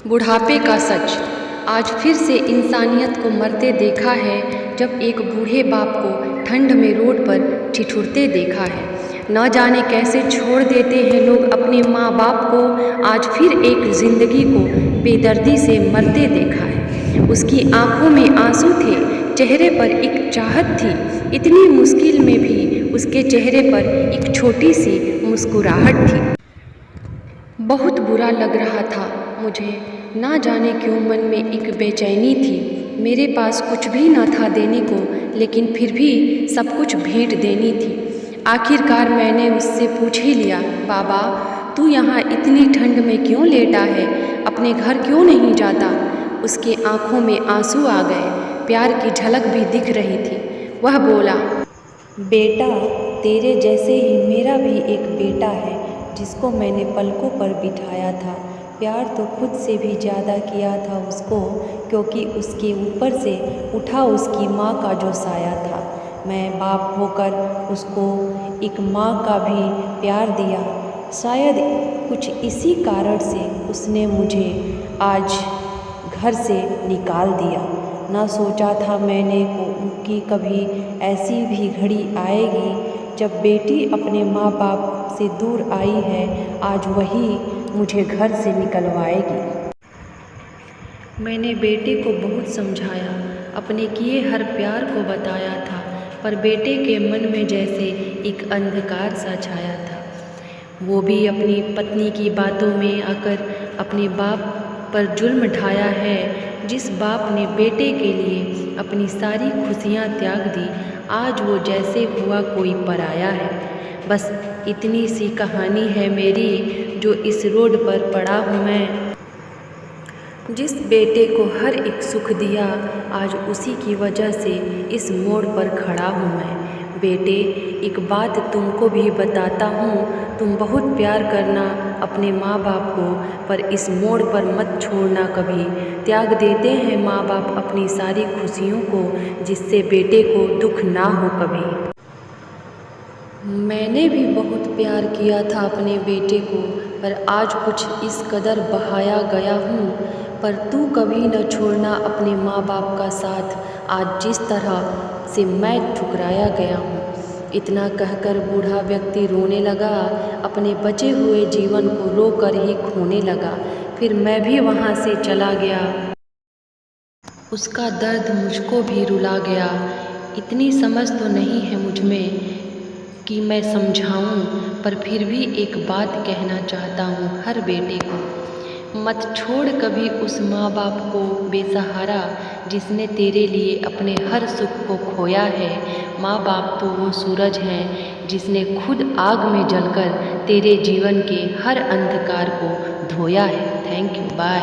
बुढ़ापे का सच। आज फिर से इंसानियत को मरते देखा है, जब एक बूढ़े बाप को ठंड में रोड पर ठिठुरते देखा है। न जाने कैसे छोड़ देते हैं लोग अपने माँ बाप को। आज फिर एक ज़िंदगी को बेदर्दी से मरते देखा है। उसकी आंखों में आंसू थे, चेहरे पर एक चाहत थी। इतनी मुश्किल में भी उसके चेहरे पर एक छोटी सी मुस्कुराहट थी। बहुत बुरा लग रहा था मुझे, ना जाने क्यों मन में एक बेचैनी थी। मेरे पास कुछ भी न था देने को, लेकिन फिर भी सब कुछ भेंट देनी थी। आखिरकार मैंने उससे पूछ ही लिया, बाबा तू यहाँ इतनी ठंड में क्यों लेटा है, अपने घर क्यों नहीं जाता? उसके आंखों में आंसू आ गए, प्यार की झलक भी दिख रही थी। वह बोला, बेटा तेरे जैसे ही मेरा भी एक बेटा है, जिसको मैंने पलकों पर बिठाया था। प्यार तो खुद से भी ज़्यादा किया था उसको, क्योंकि उसके ऊपर से उठा उसकी माँ का जो साया था। मैं बाप होकर उसको एक माँ का भी प्यार दिया। शायद कुछ इसी कारण से उसने मुझे आज घर से निकाल दिया। ना सोचा था मैंने कि कभी ऐसी भी घड़ी आएगी जब बेटी अपने माँ बाप से दूर आई है। आज वही मुझे घर से निकलवाएगी। मैंने बेटे को बहुत समझाया, अपने किए हर प्यार को बताया था, पर बेटे के मन में जैसे एक अंधकार सा छाया था। वो भी अपनी पत्नी की बातों में आकर अपने बाप पर जुल्म ढाया है। जिस बाप ने बेटे के लिए अपनी सारी खुशियाँ त्याग दी, आज वो जैसे हुआ कोई पराया है। बस इतनी सी कहानी है मेरी, जो इस रोड पर पड़ा हूँ मैं। जिस बेटे को हर एक सुख दिया, आज उसी की वजह से इस मोड़ पर खड़ा हूँ मैं। बेटे एक बात तुमको भी बताता हूँ, तुम बहुत प्यार करना अपने माँ बाप को, पर इस मोड़ पर मत छोड़ना कभी। त्याग देते हैं माँ बाप अपनी सारी खुशियों को, जिससे बेटे को दुख ना हो कभी। मैंने भी बहुत प्यार किया था अपने बेटे को, पर आज कुछ इस कदर बहाया गया हूँ। पर तू कभी न छोड़ना अपने माँ बाप का साथ, आज जिस तरह से मैं ठुकराया गया हूँ। इतना कहकर बूढ़ा व्यक्ति रोने लगा, अपने बचे हुए जीवन को रो कर ही खोने लगा। फिर मैं भी वहाँ से चला गया। उसका दर्द मुझको भी रुला गया। इतनी समझ तो नहीं है मुझ में कि मैं समझाऊं, पर फिर भी एक बात कहना चाहता हूँ हर बेटे को, मत छोड़ कभी उस माँ बाप को बेसहारा, जिसने तेरे लिए अपने हर सुख को खोया है। माँ बाप तो वो सूरज हैं, जिसने खुद आग में जलकर तेरे जीवन के हर अंधकार को धोया है। Thank you, bye.